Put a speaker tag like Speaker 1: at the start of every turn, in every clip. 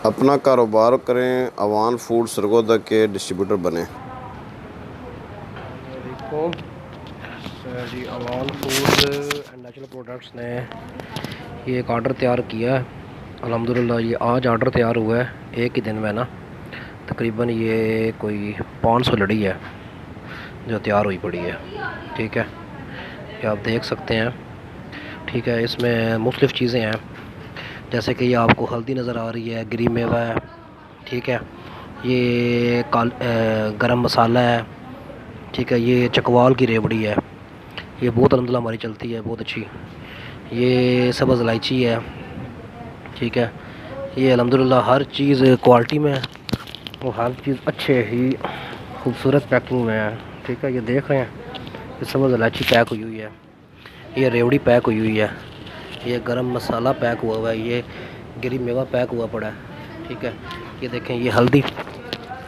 Speaker 1: अपना कारोबार करें, अवान फूड सरगोदा के डिस्ट्रीब्यूटर बने।
Speaker 2: वालेकुम जी। Awan food and natural products ने ये एक ऑर्डर तैयार किया है। अल्हम्दुलिल्लाह ये आज ऑर्डर तैयार हुआ है एक ही दिन में ना। तकरीबन ये कोई 500 लड़ी है जो तैयार हुई पड़ी है। ठीक है, ये आप देख सकते हैं। ठीक है, इसमें मुख्तलिफ़ चीज़ें हैं, जैसे कि ये आपको हल्दी नज़र आ रही है, ग्रीन मेवा है। ठीक है, ये गरम मसाला है। ठीक है, ये चकवाल की रेवड़ी है, ये बहुत अल्हम्दुलिल्लाह हमारी चलती है, बहुत अच्छी। ये सब्ज़ इलायची है। ठीक है, ये अल्हम्दुलिल्लाह हर चीज़ क्वालिटी में है और हर चीज़ अच्छे ही खूबसूरत पैकिंग में है। ठीक है, ये देख रहे हैं, ये सब्ज़ इलायची पैक हुई हुई है, ये रेवड़ी पैक हुई हुई है, ये गरम मसाला पैक हुआ हुआ है, ये ग्रीन मेवा पैक हुआ पड़ा है। ठीक है, ये देखें, ये हल्दी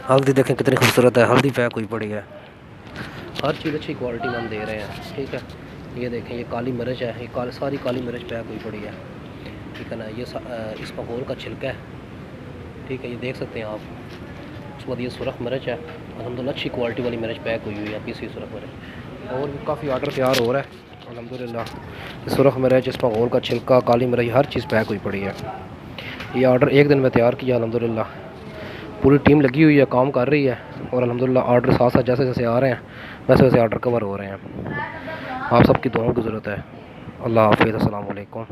Speaker 2: हल्दी देखें कितनी खूबसूरत है, हल्दी पैक हुई पड़ी है। हर चीज़ अच्छी क्वालिटी में हम दे रहे हैं। ठीक है, ये देखें, ये काली मिर्च है, ये सारी काली मिर्च पैक हुई पड़ी है। ठीक है ना, ये इस पकोल का छिलका है। ठीक है, ये देख सकते हैं आप। उसके बाद ये सुरख मिर्च है, अल्हम्दुलिल्लाह अच्छी क्वालिटी वाली मिर्च पैक हुई हुई है, पीसी सुरख मिर्च। और भी काफ़ी ऑर्डर तैयार हो रहा है अल्हम्दुलिल्लाह। सुरख मिर्च, इस पकोल का छिलका, काली मिर्च, हर चीज़ पैक हुई पड़ी है। ये ऑर्डर एक दिन में तैयार किया अल्हम्दुलिल्लाह। पूरी टीम लगी हुई है, काम कर रही है और अल्हम्दुलिल्लाह ऑर्डर साथ साथ जैसे जैसे आ रहे हैं वैसे वैसे ऑर्डर कवर हो रहे हैं। आप सबकी दुआओं की ज़रूरत है। अल्लाह हाफ़िज़, अस्सलाम वालेकुम।